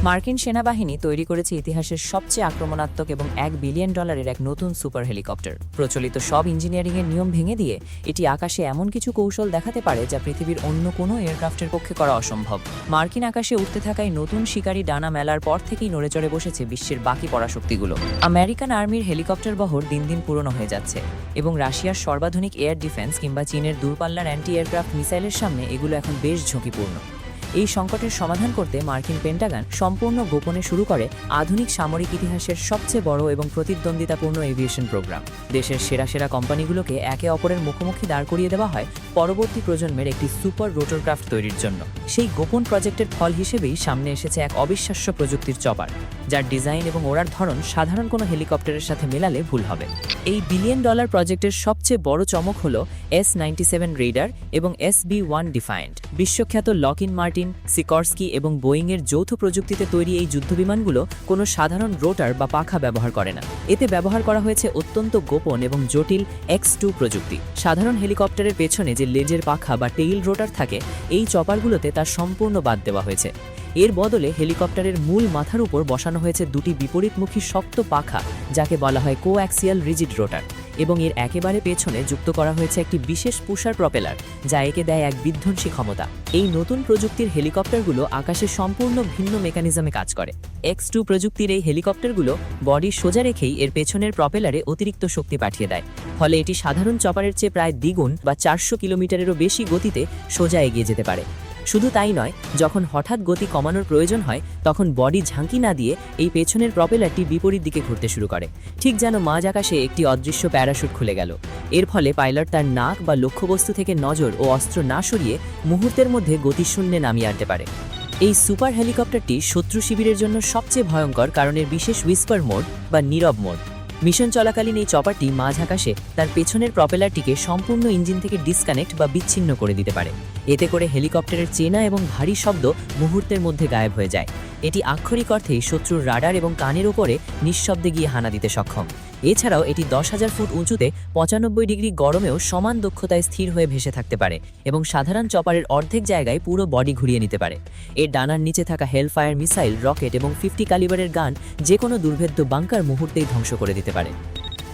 মার্কিন সেনাবাহিনী তৈরি করেছে ইতিহাসের সবচেয়ে আক্রমণাত্মক এবং $1 বিলিয়ন এক নতুন সুপার হেলিকপ্টার। প্রচলিত সব ইঞ্জিনিয়ারিংয়ের নিয়ম ভেঙে দিয়ে এটি আকাশে এমন কিছু কৌশল দেখাতে পারে যা পৃথিবীর অন্য কোনো এয়ারক্রাফটের পক্ষে করা অসম্ভব। মার্কিন আকাশে উঠতে থাকা এই নতুন শিকারী ডানা মেলার পর থেকেই নড়েচড়ে বসেছে বিশ্বের বাকি পরাশক্তিগুলো। আমেরিকান আর্মির হেলিকপ্টার বহর দিন দিন পুরনো হয়ে যাচ্ছে এবং রাশিয়ার সর্বাধুনিক এয়ার ডিফেন্স কিংবা চীনের দূরপাল্লার অ্যান্টি এয়ারক্রাফট মিসাইলের সামনে এগুলো এখন বেশ ঝুঁকিপূর্ণ। এই সংকটের সমাধান করতে মার্কিন পেন্টাগন সম্পূর্ণ গোপনে শুরু করে আধুনিক সামরিক ইতিহাসের সবচেয়ে বড় এবং প্রতিদ্বন্দ্বিতাপূর্ণ এভিয়েশন প্রোগ্রাম। দেশের সেরা সেরা কোম্পানিগুলোকে একে অপরের মুখোমুখি দাঁড় করিয়ে দেওয়া হয় পরবর্তী প্রজন্মের একটি সুপার রোটরক্রাফট তৈরির জন্য। সেই গোপন প্রজেক্টের ফল হিসেবেই সামনে এসেছে এক অবিশ্বাস্য প্রযুক্তির চপার, যার ডিজাইন এবং ওড়ার ধরন সাধারণ কোনো হেলিকপ্টারের সাথে মেলালে ভুল হবে। এই $1 বিলিয়ন প্রজেক্টের সবচেয়ে বড় চমক হল S-97 রেইডার এবং SB-1 ডিফায়েন্ট। বিশ্বখ্যাত লকহিড মার্টিন, সিকরস্কি এবং বোয়িংয়ের যৌথ প্রযুক্তিতে তৈরি এই যুদ্ধবিমানগুলো কোনো সাধারণ রোটার বা পাখা ব্যবহার করে না। এতে ব্যবহার করা হয়েছে অত্যন্ত গোপন এবং জটিল X2 প্রযুক্তি। সাধারণ হেলিকপ্টারের পেছনে যে লেজের পাখা বা টেইল রোটার থাকে, এই চপারগুলোতে তা সম্পূর্ণ বাদ দেওয়া হয়েছে। এর বদলে হেলিকপ্টারের মূল মাথার উপর বসানো হয়েছে দুটি বিপরীতমুখী শক্ত পাখা, যাকে বলা হয় কোঅ্যাক্সিয়াল রিজিড রোটার, এবং এর একেবারে পেছনে যুক্ত করা হয়েছে একটি বিশেষ পুশার প্রপেলার, যা একে দেয় এক বিধ্বংসী ক্ষমতা। এই নতুন প্রযুক্তির হেলিকপ্টারগুলো আকাশে সম্পূর্ণ ভিন্ন মেকানিজমে কাজ করে। X2 প্রযুক্তির এই হেলিকপ্টারগুলো বডি সোজা রেখেই এর পেছনের প্রপেলারে অতিরিক্ত শক্তি পাঠিয়ে দেয়, ফলে এটি সাধারণ চপারের চেয়ে প্রায় দ্বিগুণ বা 400 কিলোমিটারেরও বেশি গতিতে সোজা এগিয়ে যেতে পারে। শুধু তাই নয়, যখন হঠাৎ গতি কমানোর প্রয়োজন হয় তখন বডি ঝাঁকি না দিয়ে এই পেছনের প্রপেলারটি বিপরীত দিকে ঘুরতে শুরু করে, ঠিক যেন মাঝ আকাশে একটি অদৃশ্য প্যারাশুট খুলে গেল। এর ফলে পাইলট তার নাক বা লক্ষ্যবস্তু থেকে নজর ও অস্ত্র না সরিয়ে মুহূর্তের মধ্যে গতিশূন্যে নামিয়ে আনতে পারে। এই সুপার হেলিকপ্টারটি শত্রু শিবিরের জন্য সবচেয়ে ভয়ঙ্কর, কারণ এর বিশেষ হুইসপার মোড বা নীরব মোড। মিশন চলাকালীন এই চপারটি মাঝ আকাশে তার পেছনের প্রপেলারটিকে সম্পূর্ণ ইঞ্জিন থেকে ডিসকানেক্ট বা বিচ্ছিন্ন করে দিতে পারে। এতে করে হেলিকপ্টারের চেনা এবং ভারী শব্দ মুহূর্তের মধ্যে গায়েব হয়ে যায়। এটি আক্ষরিক অর্থেই শত্রুর রাডার এবং কানের ওপরে নিঃশব্দে গিয়ে হানা দিতে সক্ষম। এছাড়াও এটি 10,000 ফুট উঁচুতে 95 ডিগ্রি গরমেও সমান দক্ষতায় স্থির হয়ে ভেসে থাকতে পারে এবং সাধারণ চপারের অর্ধেক জায়গায় পুরো বডি ঘুরিয়ে নিতে পারে। এর ডানার নিচে থাকা হেলফায়ার মিসাইল, রকেট এবং 50 ক্যালিবারের গান যে কোনো দুর্ভেদ্য বাংকার মুহূর্তেই ধ্বংস করে দিতে পারে।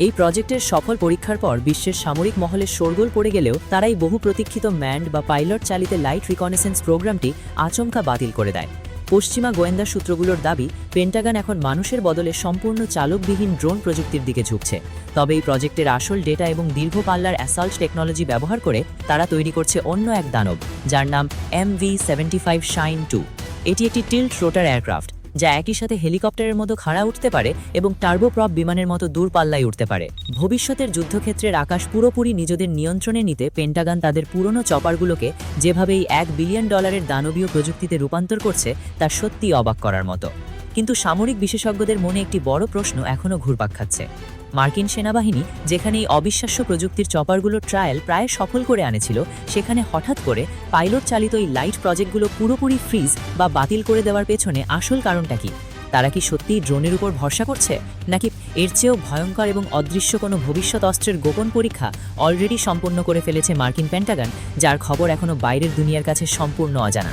এই প্রজেক্টের সফল পরীক্ষার পর বিশ্বের সামরিক মহলে শোরগোল পড়ে গেলেও তারাই বহু প্রতীক্ষিত ম্যান্ড বা পাইলট চালিত লাইট রিকনেসেন্স প্রোগ্রামটি আচমকা বাতিল করে দেয়। পশ্চিমা গোয়েন্দা সূত্রগুলোর দাবি, পেন্টাগন এখন মানুষের বদলে সম্পূর্ণ চালকবিহীন ড্রোন প্রযুক্তির দিকে ঝুঁকছে। তবে এই প্রজেক্টের আসল ডেটা এবং দীর্ঘ পাল্লার অ্যাসাল্ট টেকনোলজি ব্যবহার করে তারা তৈরি করছে অন্য এক দানব, যার নাম MV-75 শাইন 2। এটি একটি টিল্ট রোটার এয়ারক্রাফট, যা একই সাথে হেলিকপ্টারের মতো খাড়া উঠতে পারে এবং টার্বোপ্রপ বিমানের মতো দূরপাল্লায় উঠতে পারে। ভবিষ্যতের যুদ্ধক্ষেত্রের আকাশ পুরোপুরি নিজেদের নিয়ন্ত্রণে নিতে পেন্টাগন তাদের পুরনো চপারগুলোকে যেভাবে এই $1 বিলিয়ন দানবীয় প্রযুক্তিতে রূপান্তর করছে তা সত্যিই অবাক করার মতো। কিন্তু সামরিক বিশেষজ্ঞদের মনে একটি বড় প্রশ্ন এখনও ঘুরপাক খাচ্ছে। মার্কিন সেনাবাহিনী যেখানে এই অবিশ্বাস্য প্রযুক্তির চপারগুলোর ট্রায়াল প্রায় সফল করে আনেছিল, সেখানে হঠাৎ করে পাইলট চালিত এই লাইট প্রজেক্টগুলো পুরোপুরি ফ্রিজ বা বাতিল করে দেওয়ার পেছনে আসল কারণটা কি? তারা কি সত্যিই ড্রোনের উপর ভরসা করছে, নাকি এর চেয়েও ভয়ঙ্কর এবং অদৃশ্য কোনো ভবিষ্যৎ অস্ত্রের গোপন পরীক্ষা অলরেডি সম্পন্ন করে ফেলেছে মার্কিন পেন্টাগন, যার খবর এখনও বাইরের দুনিয়ার কাছে সম্পূর্ণ অজানা?